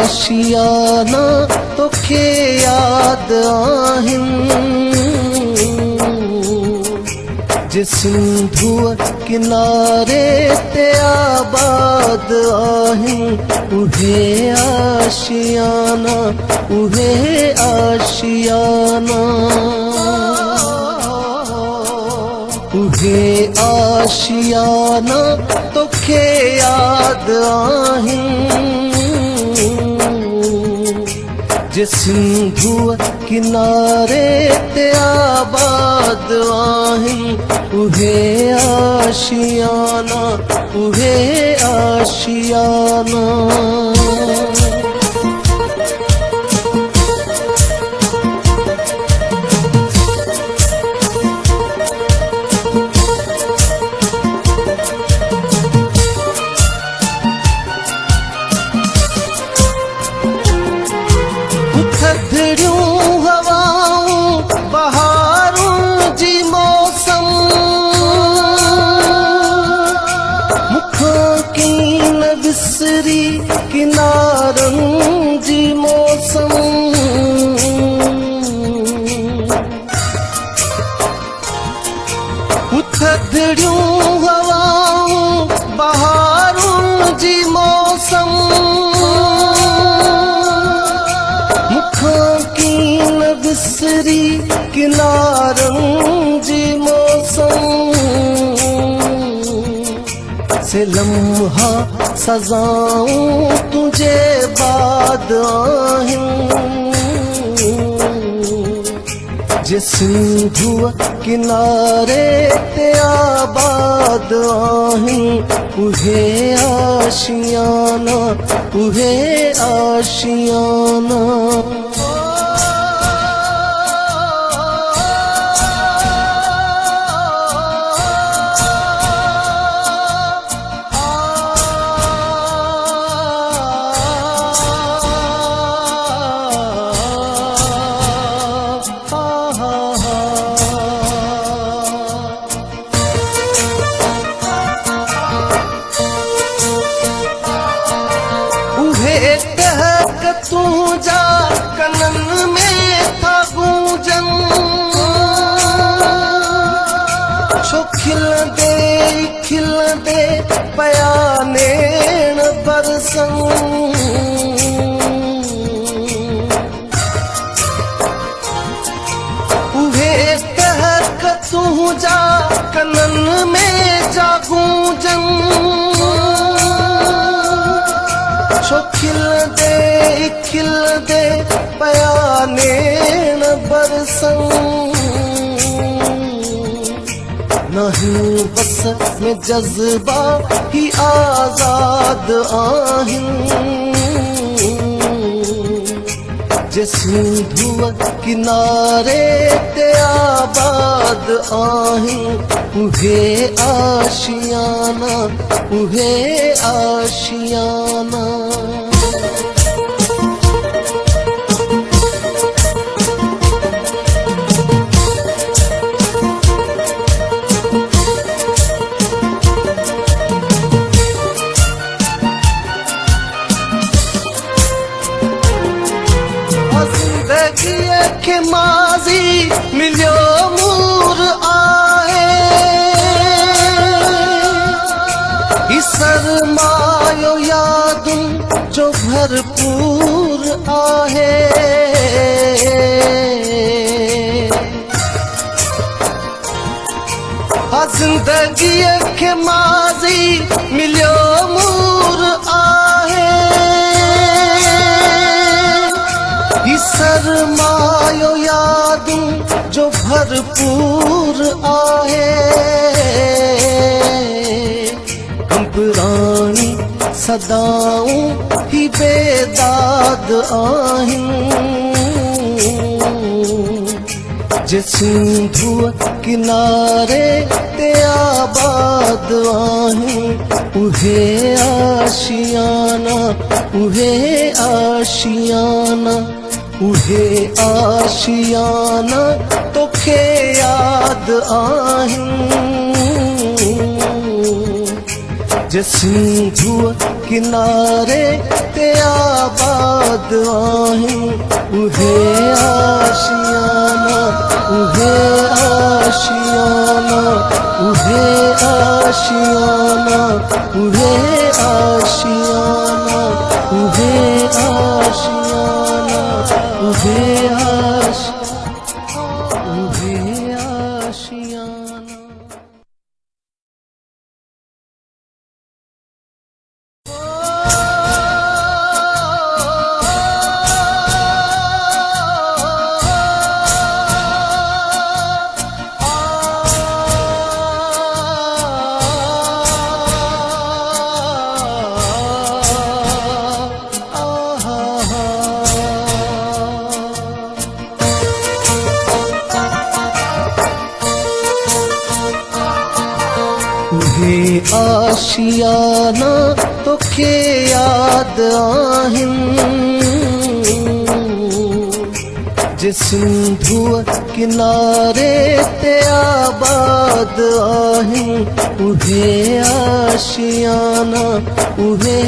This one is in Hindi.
आशियाना तोखे याद आहिनि जे सिंधुअ किनारे ते आबाद आहिनि उहे आशियाना उहे आशियाना उहे आशियाना तोखे याद आहिनि जे सिंधुअ किनारे ते आबाद आहिनि उहे आशियाना उहे आशियाना थधड़ियूं हवाऊं बहारुनि जी मौसम मुखां कीं न विसरी किनारनि जी मौसम थधड़ियूं हवाऊं बहारुनि जी मौसम विसरी किनारनि जी मौसम से लम्हा सजाऊं तुझे बाद आहिनि जे सिंधुअ किनारे ते आबाद आहिनि उहे आशियाना उहे आशियाना तू जा कनन में था गूंजन छो खिलंदे पया नेण बरसन उहे कहक तू जा कनन में जा गूंजन छो खिलंदे पया नेण बरसन नहीं बस में जज्बा ही आजाद आहिनि जे सिंधुअ किनारे ते आबाद आहिनि उहे आशियाना उहे आशियाना के माज़ी मिलियो मूर आहे ही सरमायो यादुनि जो भरपूर आहे ज़िंदगीअ खे माज़ी मिलियो मूर आहे सरमायो यादुनि जो भरपूर आहे कंपराणी सदाऊं ही बेदाद आहिनि जे सिंधुअ किनारे ते आबाद आहिनि उहे आशियाना उहे आशियाना उहे आशियाना तोखे याद आहिनि जे सिंधुअ किनारे ते आबाद आबाद आहिनि उहे आशियाना उहे आशियाना उहे आशियाना उहे आशियाना उहे आशियाना उहे आशियाना। उहे आशियाना तोखे याद आहिनि जे सिंधुअ किनारे ते आबाद आहिनि उहे आशियाना उहे